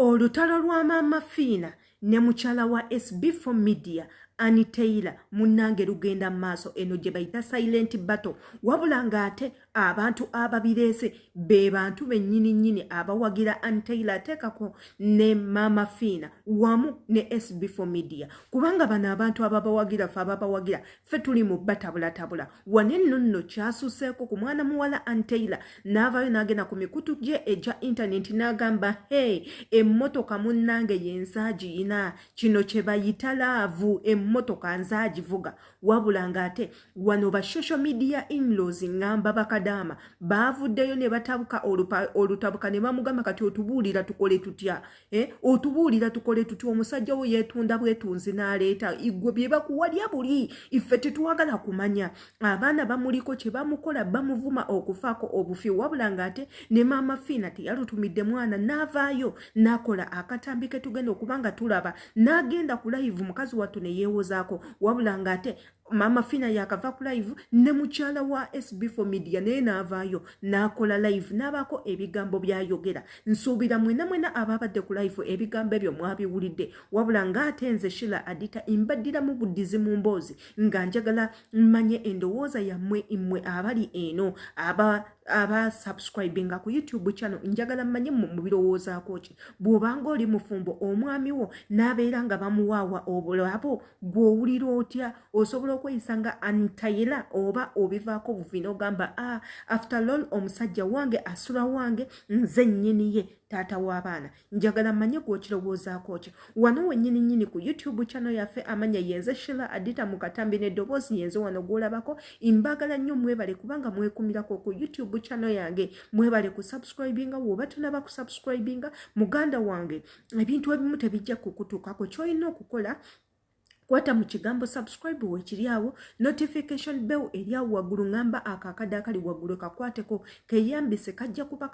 Olutalo lwa Maama Fina ne Mukyala wa SB4 Media Anitaila munnange lugenda maaso eno gye bayita silent battle wabula ng'ate abantu ababireese be bantu bennyini abawagira Anitaila ateekako ne Maama Fina wamu ne SB4 Media kubanga bano abantu ababawagira ffe tuli mu batabulatabula wane nno kyasuseeko ku mwana muwala Anitaila n'avaayo n'agenda ku mikutu gye egya internet n'agamba hey emmotoka munnange yensaagiina kino kye bayita laavu emmotoka nzaagivuga wabula ng'ate wano ba social media in-laws ngamba bakadaama baavuddeyo ne batabuka olutabuka ne bamugamba kati otubuulira tukole tutya otubuulira tukole tutya omusajja wo yeetunda bwetunzi n'aleeta igwe bye bakuwalya buli iffe tetuwagala kumanya abaana bamuliko kye bamukola bamuvuma okufaako obufi wabula ng'ate ne Maama Fina teyalutumidde mwana n'avaayo n'akola akatambi ke tugenda okubanga tulaba n'agenda ku live mukazi wattu ne yeewozaako wabula ng'ate Maama Fina yakava ku live ne mukyala wa SB4 Media naye n'avaayo n'akola live n'abaako ebigambo byayogera nsuubira mwena ababadde ku live ebigambo ebyo mwabiwulidde wabula ng'ate nze Sheila Adita imbaddira mu buddizi mu mboozi nga njagala mmanye endowooza yammwe immwe abali eno aba subscribinga ku YouTube channel njagala mmanye mu birowoozaako ki bw'obanga oli mufumbo omwami wo n'abeera nga bamuwaawa obulabo gw'owulira otya osobola okweyisanga Anitaila oba obivaako bufi n'ogamba after all omusajja wange asula wange nze nnyini ye taata w'abaana njagala mmanye gw'okirowoozaako ki wano wennyini ku YouTube channel yaffe amanya yenze Sheila Adita mu katambi n'eddoboozi yenze wano gw'olabako imbagala nnyo mwebale kubanga mwekumirako ku YouTube channel yange mwebale ku subscribinga woba tunaba ku subscribinga muganda wange ebintu ebimu tebijja kukutuukako ky'olina okukola kwata mu kigambo subscribe wekiri awo notification bell eri awo waggulu ngamba akakadde akali waggulu kakwateko keyambise kajja kuba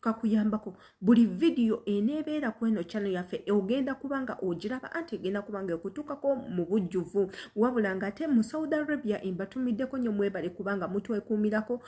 kakuyambako buli video eneebeera ku eno channel yaffe ogenda kubanga ogiraba anti egenda kubanga ekutuukako mu bujjuvu wabula ng'ate mu Saudi Arabia imbatumiddeko nnyo mwebale kubanga mutwekuumirako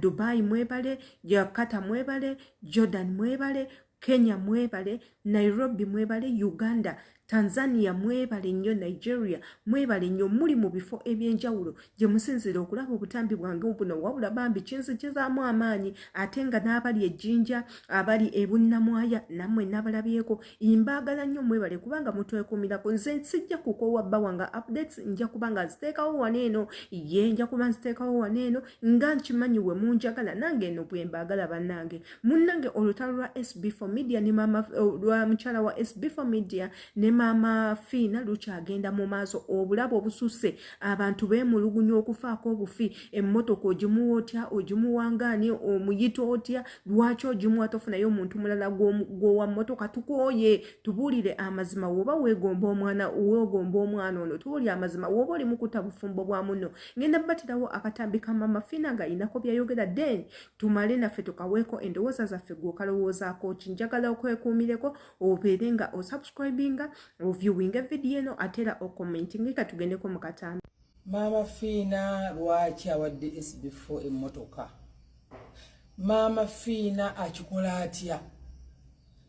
Dubai mwebale Jakarta mwebale Jordan mwebale Kenya mwebale Nairobi mwebale Uganda Tanzania mwebale nnyo Nigeria mwebale nnyo muli mu bifo ebyenjawulo gye musinzira okulaba obutambi bwange buno wabula bambi kinzigizaamu amaanyi ate nga n'abali ejjinja abali ebunnamwaya nammwe n'abalabyeko imbaagala nnyo mwebale kubanga mutwekuumirako nze sijja kukoowa bba wanga updates nja kubanga nziteekawo waneeno nja kuba nziteekawo waneeno nga nkimanyi we munjagala nange eno bwe mbaagala bannange munnange olutalo lwa SB4 Media ne lwa mukyala wa SB4 Media ne Maama Fina lukyagenda mu maaso obulabo obususse abantu beemulugunya okufaako obufi emmotoka ogimuwa otya ogimuwangaani omuyita otya lwaki ogimuwa tofunayo omuntu mulala gwowa mmotoka tukooye tubuulire amazima woba weegomba omwana ono tubuulire amazima woba oli mukuta bufumbo bwa muno ngenda batirawo akatambi ka Maama Fina nga inako byayogera then tumale naffe tukaweeko endowooza zaffe gw'okalowoozaako ki njagala okwekuumireko obeere nga osubscribinga viewing video eno atera o commenting ka tugendeko mu katambi. Maama Fina lwaki awadde SB4 emmotoka? Maama Fina akikola atya?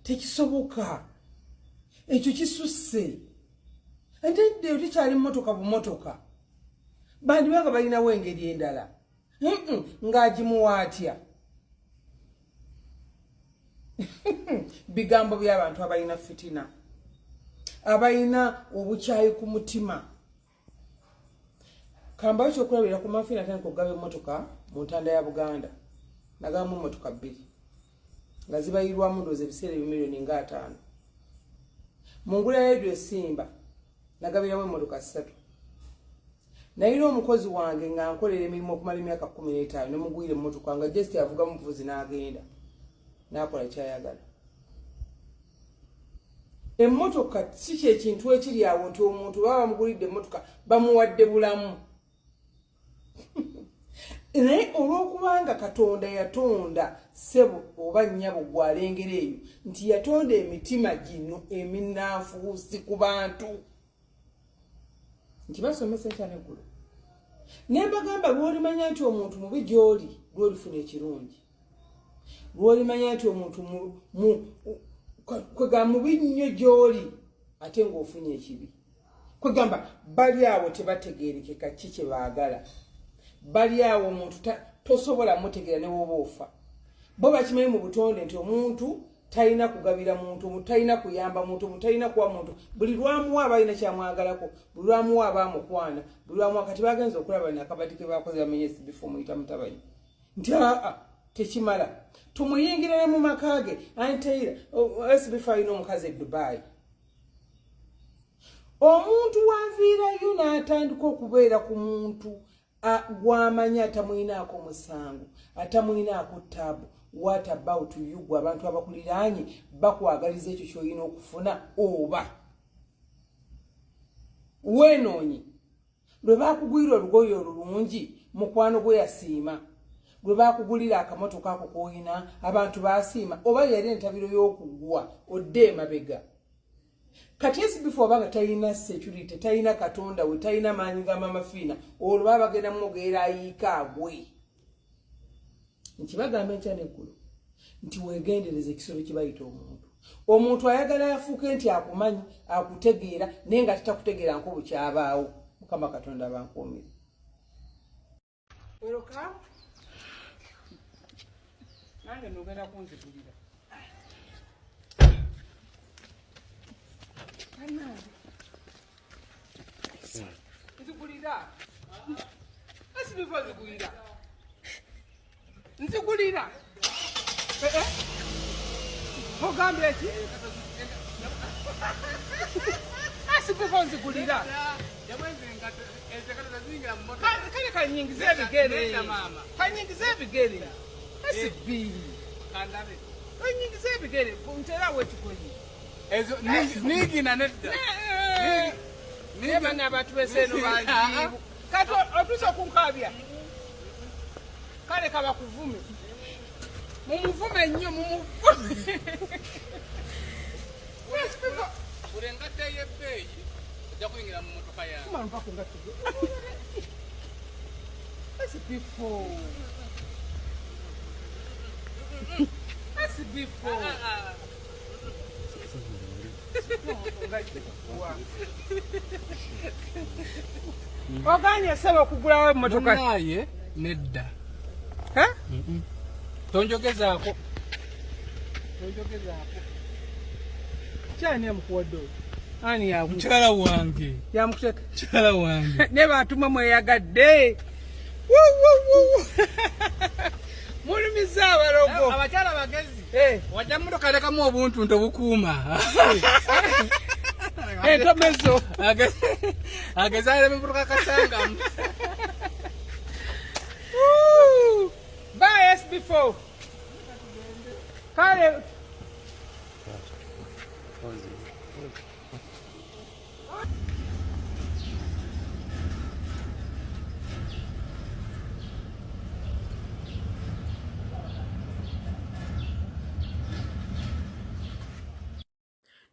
Tekisoboka. Ekyo kisusse. Ate otikyali mmotoka bumotoka. Bandi banga balinawo engeri endala. Ng'agimuwa atya? Bigambo by'abantu abalina fitina. Abayina obukyayi ku mutima kamba kyo kulabira ku Maama Fina atandika okugaba emmotoka mu ntanda ya Buganda nagamu emmotoka 2 nga zibayirwamu ndoozi ebiseera ebimiliyoni nga 5 mu ngula ya Radio Simba nagabiramu emmotoka 3 nayira omukozi wange nga nkolera emirimu okumala emyaka 15 ne mugwire emmotoka nga just avuga muvuzi n'agenda n'akola kyayagala. Emmotoka si kye kintu ekiri awo nti omuntu baba bamugulidde emmotoka bamuwadde bulamu. Naye olw'okubanga Katonda yatonda ssebo oba nnyabo gw'alengera eyo nti yatonda emitima gino eminaafuusi ku bantu. Nkibasomesa enkya n'eggulu. Ne mbagamba lw'olimanya nti omuntu mubi gy'oli lw'olifuna ekirungi. Lw'olimanya nti omuntu kwega mubi nnyo gy'oli ate ng'ofunye ekibi kwegamba bali awo tebategeerekeka ki kye baagala bali awo omuntu tosobola mutegeera ne woba ofa bo bakimanyi mu butonde nti omuntu talina kugabira muntu talina kuyamba muntu talina kuwa muntu buli lwamuwa abalina kyamwagalako buli lwamuwa abamukwana buli lwamuwa kati bagenza okulaba nakabati ke bakoze bamenye SB4 muyita mutabanyi nti tekimala tumuyingirire mu makage anteira SB4 alina omukazi e Dubai omuntu waviirayo n'atandika okubeera ku muntu gwamanya atamuyinaako musango atamuyinaako ttabu what about you gwe abantu abakuliraanye bakwagaliza ekyo ky'olina okufuna oba weenoonyi lwe baakugwira olugoye olulungi mukwano gwe yasiima lwe baakugulira akamotoka ako k'olina abantu baasiima oba yali entabiro y'okugwa odde emabega kati SB4 abanga talina security talina katonda we talina maanyi ga Maama Fina olwo baba bagenda mwogerera ayiika agwe nkibagamba enkya n'eggulu nti weegendereze ekisolo kye bayita omuntu ayagala afuuke nti akumanyi akutegeera naye nga tatakutegeera nko bukyabaawo mukama katonda abankuumire weroka nange nogenda kunzigulira nzigulira SB4 zigulira nzigulira ogambe eki SB4 nzigulira kale kanyingize ebigere kanyingize ebigere SB kanyingize ebigere nterawo ekikoyi ezo nigina nedda nibana abantu beseno banzibu kato otuso kunkabya kale kaba kuvume mumuvume nnyo mumuvume urengata yebeyi ojja kuyingira mu motoka yange kuma mpako ngati SB4 SB4 oganye sebo kugulawo motoka naye nedda tonjogezaako kyani yamukuwadde ani yamu mukyala wange yamukuteka mukyala wange ne batuma mweyagadde mulumiza abalogo abakyala bagezi wajja motoka lekamu obuntu ntobukuuma entomezo agezale biburuka kasangamu bye SB4 kale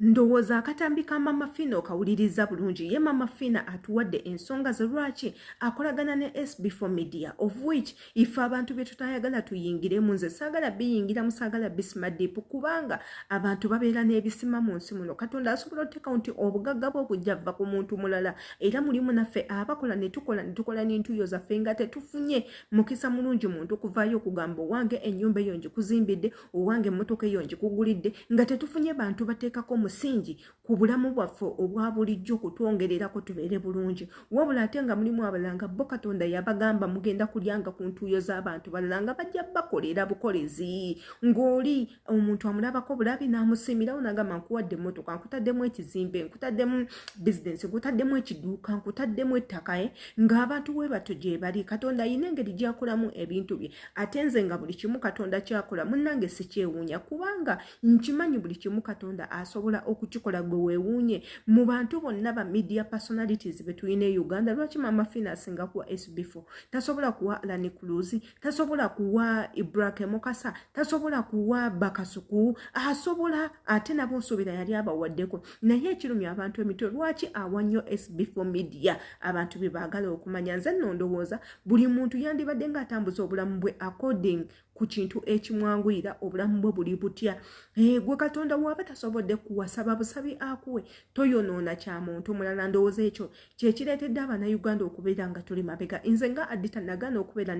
ndowooza akatambi ka Maama Fina okawuliriza bulungi ye Maama Fina atuwadde ensonga ze lwaki akolagana ne SB4 media of which ife abantu bye tutayagala tuyingiremu nze saagala biyingira musaagala bismadipu kubanga abantu babeera n'ebisima mu nsi muno katonda asobola oteekawo nti obugagga bwe bujja va ku muntu mulala era mulimu naffe abakola ne tukola n'entuuyo zaffe nga tetufunye mukisa mulungi muntu okuvaayo okugamba owange ennyumba eyo ngikuzimbidde owange emmotoka eyo ngikugulidde nga tetufunye bantu bateekako musingi ku bulamu bwaffe obwa bulijjo kutwongererako tubeere bulungi wabula ate nga mulimu abalanga bo katonda yabagamba mugenda kulyanga ku ntuuyo z'abantu balala nga bajja bakolera bukolezi ng'oli omuntu amulabako bulabi n'amusiimirawo n'agamba nkuwadde emmotoka nkutaddemu ekizimbe nkutaddemu bizinensi nkutaddemu ekiduuka nkutaddemu ettaka ng'abantu we bato gye bali katonda ayina engeri gy'akolamu ebintu bye ate nze nga buli kimu katonda kyakola munnange sikyewuunya kubanga nkimanyi buli kimu katonda asobola okukikola gwe weewuunye mu bantu bonna ba media personalities be tulina e Uganda lwaki Maama Fina asinga kuwa SB4 tasobola kuwa Lani Cruise tasobola kuwa Ibrahim Mukasa tasobola kuwa Bakasuku asobola ate nabo nsuubira yali abawaddeko naye ekirumya abantu emitwe lwaki awa nnyo SB4 media abantu be baagala okumanya nze nno ndowooza buli muntu yandibadde ng'atambuza obulamu bwe according ku kintu ekimwanguyira obulamu bwe buli butya gwe Katonda waba tasobodde kuwasaba busabi akuwe toyonoona kya muntu mulala ndowooza ekyo kyekireetedde Abannayuganda okubeera nga tuli mabega nze nga Adita nagaana okubeera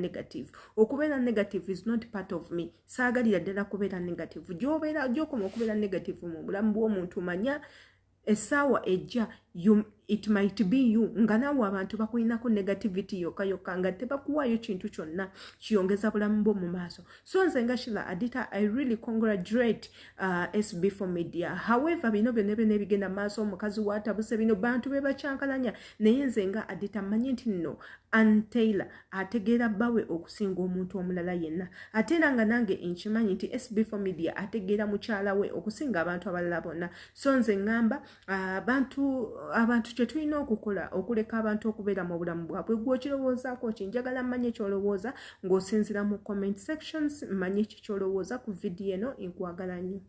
negative is not part of me saagalira ddala kubeera negative gy'okoma okubeera negative mu bulamu bw'omuntu manya essaawa ejja it might be you nga naawe abantu bakulinako negativity yokka nga tebakuwaayo kintu kyonna kiyongeza bulamu bwo mu maaso so nze nga Sheila Adita I really congratulate SB4 media however bino byonna ebigenda maaso omukazi wa Tabuse bino bantu be bakyankalanya naye nze nga Adita mmanyi nti nno Taylor ategeera bbawe okusinga omuntu omulala yenna ate era nga nange nkimanyi nti SB4 media ategeera mukyala we okusinga abantu abalala bonna so nze ngamba abantu kye tulina okukola okuleka abantu okubeera mu bulamu bwabwe gw'okirowoozaako kinjagala mmanye ky'olowooza ng'osinzira mu comment sections mmanye kikyolowooza ku vidiyo eno nkwagala nnyo